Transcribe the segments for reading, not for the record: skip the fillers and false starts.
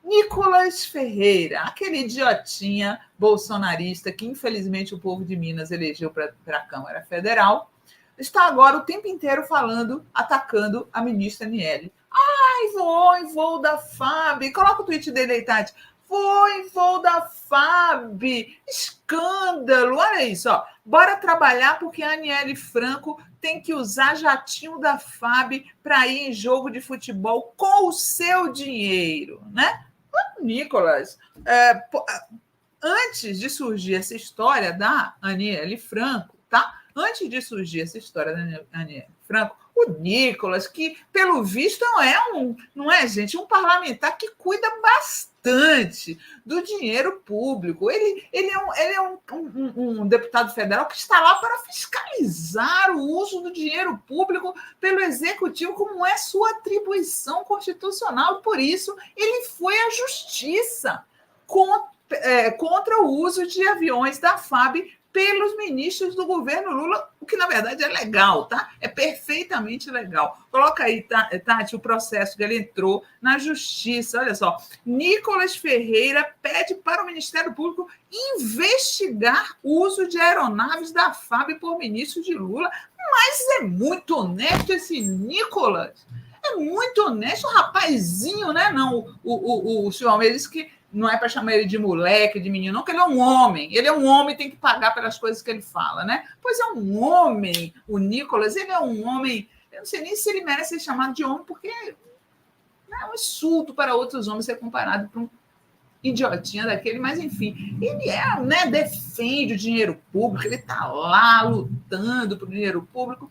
Nicolas Ferreira, aquele idiotinha bolsonarista que, infelizmente, o povo de Minas elegeu para a Câmara Federal, está agora o tempo inteiro falando, atacando a ministra Aniele. Ai, vou em voo da FAB. Coloca o tweet dele aí, Tati. Vou em voo da FAB. Escândalo. Olha isso, ó. Bora trabalhar porque a Aniele Franco tem que usar jatinho da FAB para ir em jogo de futebol com o seu dinheiro, né? Nicolas, antes de surgir essa história da Aniele Franco, tá? Antes de surgir essa história da Aniele Franco, o Nicolas, que pelo visto não é, gente, um parlamentar que cuida bastante do dinheiro público. Ele é um deputado federal que está lá para fiscalizar o uso do dinheiro público pelo executivo, como é sua atribuição constitucional. Por isso, ele foi à justiça contra o uso de aviões da FAB pelos ministros do governo Lula, o que, na verdade, é legal, tá? É perfeitamente legal. Coloca aí, Tati, o processo que ele entrou na justiça. Olha só. Nicolas Ferreira pede para o Ministério Público investigar o uso de aeronaves da FAB por ministros de Lula. Mas é muito honesto esse Nicolas. É muito honesto, rapazinho, né? Não, o senhor Almeida disse que não é para chamar ele de moleque, de menino, não, que ele é um homem. Ele é um homem e tem que pagar pelas coisas que ele fala, né? Pois é um homem, o Nicolas, ele é um homem, eu não sei nem se ele merece ser chamado de homem, porque é um insulto para outros homens ser comparado com um idiotinha daquele, mas enfim, ele defende o dinheiro público, ele está lá lutando pelo dinheiro público.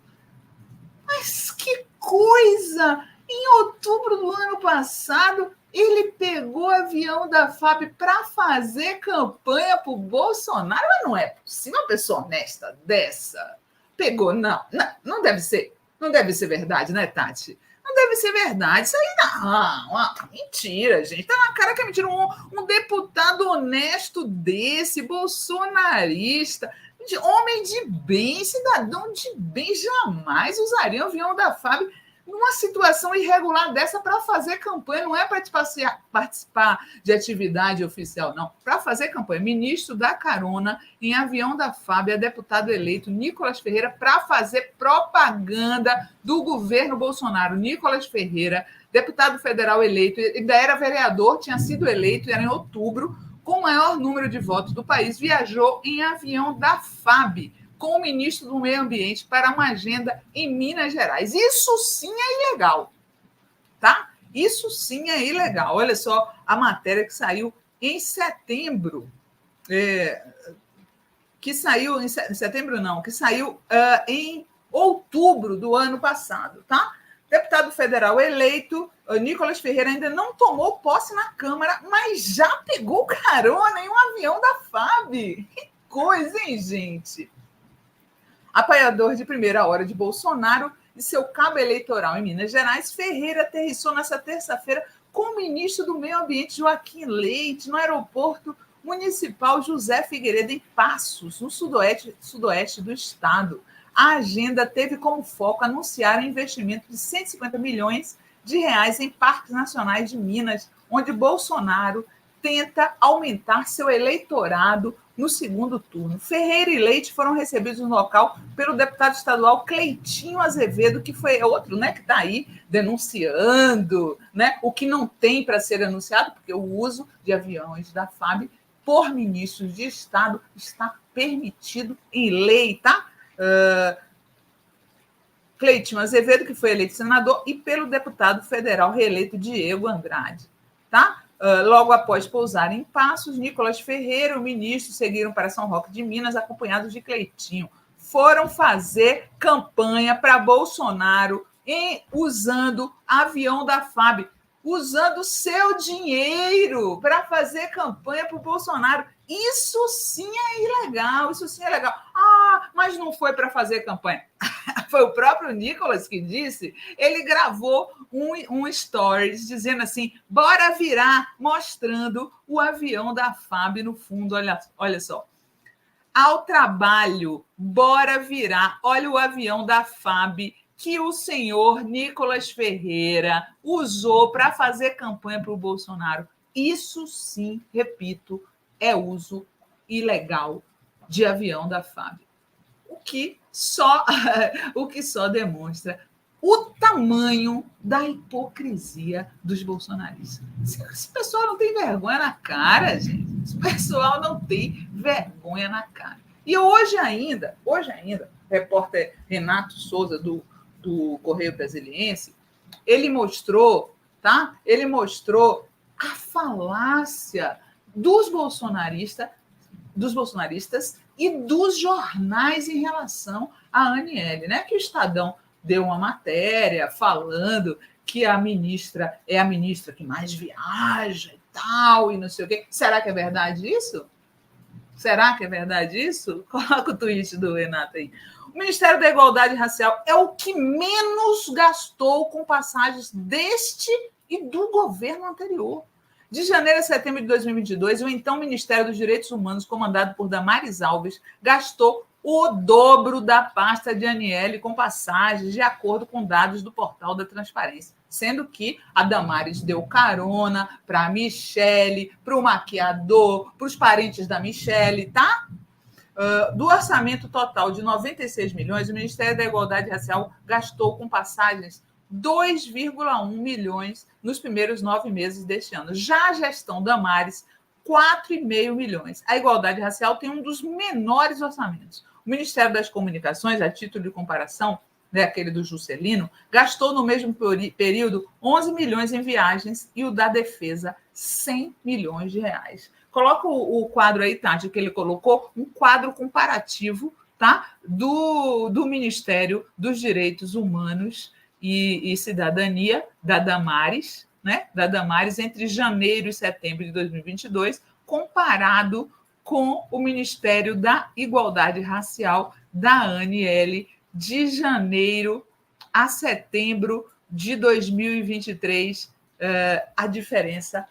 Mas que coisa! Em outubro do ano passado, ele pegou o avião da FAB para fazer campanha para o Bolsonaro. Mas não é possível uma pessoa honesta dessa. Pegou, não deve ser. Não deve ser verdade, né, Tati? Não deve ser verdade. Isso aí não. Mentira, gente. Tá na cara que é mentira. Um deputado honesto desse, bolsonarista, de homem de bem, cidadão de bem, jamais usaria o avião da FAB numa situação irregular dessa para fazer campanha. Não é para participar de atividade oficial, não. Para fazer campanha. Ministro dá carona em avião da FAB a deputado eleito Nicolas Ferreira para fazer propaganda do governo Bolsonaro. Nicolas Ferreira, deputado federal eleito, ainda era vereador, tinha sido eleito, era em outubro, com o maior número de votos do país, viajou em avião da FAB com o ministro do Meio Ambiente para uma agenda em Minas Gerais. Isso sim é ilegal, tá? Isso sim é ilegal. Olha só a matéria que saiu em setembro, que saiu em outubro do ano passado, tá? Deputado federal eleito, Nicolas Ferreira ainda não tomou posse na Câmara, mas já pegou carona em um avião da FAB. Que coisa, hein, gente? Apoiador de primeira hora de Bolsonaro e seu cabo eleitoral em Minas Gerais, Ferreira aterrissou nesta terça-feira com o ministro do Meio Ambiente, Joaquim Leite, no aeroporto municipal José Figueiredo, em Passos, no sudoeste do estado. A agenda teve como foco anunciar um investimento de 150 milhões de reais em parques nacionais de Minas, onde Bolsonaro tenta aumentar seu eleitorado no segundo turno. Ferreira e Leite foram recebidos no local pelo deputado estadual Cleitinho Azevedo, que foi outro, né, que está aí denunciando, né, o que não tem para ser anunciado, porque o uso de aviões da FAB por ministros de Estado está permitido em lei, tá? Cleitinho Azevedo, que foi eleito senador, e pelo deputado federal reeleito Diego Andrade, tá? Logo após pousar em Passos, Nicolas Ferreira e o ministro seguiram para São Roque de Minas, acompanhados de Cleitinho. Foram fazer campanha para Bolsonaro usando avião da FAB, usando seu dinheiro para fazer campanha para o Bolsonaro. Isso sim é ilegal, isso sim é legal. Mas não foi para fazer campanha. Foi o próprio Nicolas que disse, ele gravou um stories dizendo assim, bora virar, mostrando o avião da FAB no fundo, olha só. Ao trabalho, bora virar, olha o avião da FAB que o senhor Nicolas Ferreira usou para fazer campanha para o Bolsonaro. Isso sim, repito, é uso ilegal de avião da FAB. O que só demonstra o tamanho da hipocrisia dos bolsonaristas. Esse pessoal não tem vergonha na cara, gente. Esse pessoal não tem vergonha na cara. E hoje ainda, o repórter Renato Souza, do Correio Brasiliense, ele mostrou, tá? Ele mostrou a falácia dos bolsonaristas e dos jornais em relação à Aniele, né? Que o Estadão deu uma matéria falando que a ministra é a ministra que mais viaja e tal, e não sei o quê. Será que é verdade isso? Será que é verdade isso? Coloca o tweet do Renato aí. O Ministério da Igualdade Racial é o que menos gastou com passagens deste e do governo anterior. De janeiro a setembro de 2022, o então Ministério dos Direitos Humanos, comandado por Damares Alves, gastou o dobro da pasta de Aniele com passagens, de acordo com dados do portal da Transparência. Sendo que a Damares deu carona para a Michele, para o maquiador, para os parentes da Michele, tá? Do orçamento total de 96 milhões, o Ministério da Igualdade Racial gastou com passagens 2,1 milhões nos primeiros 9 meses deste ano. Já a gestão Damares, 4,5 milhões. A igualdade racial tem um dos menores orçamentos. O Ministério das Comunicações, a título de comparação, né, aquele do Juscelino, gastou no mesmo período 11 milhões em viagens e o da Defesa, 100 milhões de reais. Coloca o quadro aí, Tati, que ele colocou, um quadro comparativo, tá, do Ministério dos Direitos Humanos e Cidadania, da Damares, né, da Damares, entre janeiro e setembro de 2022, comparado com o Ministério da Igualdade Racial, da Aniele, de janeiro a setembro de 2023. A diferença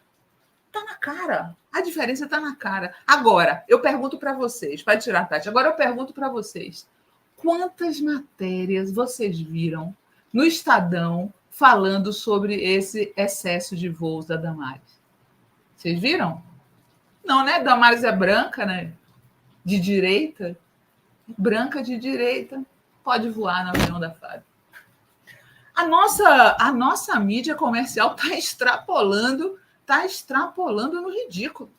está na cara. A diferença está na cara. Agora, eu pergunto para vocês, pode tirar, Tati, agora eu pergunto para vocês, quantas matérias vocês viram no Estadão falando sobre esse excesso de voos da Damares? Vocês viram? Não, né? Damares é branca, né? De direita. Branca de direita. Pode voar no avião da FAB. A nossa mídia comercial está extrapolando no ridículo.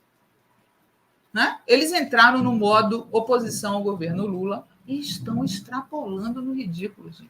Né? Eles entraram no modo oposição ao governo Lula e estão extrapolando no ridículo, gente.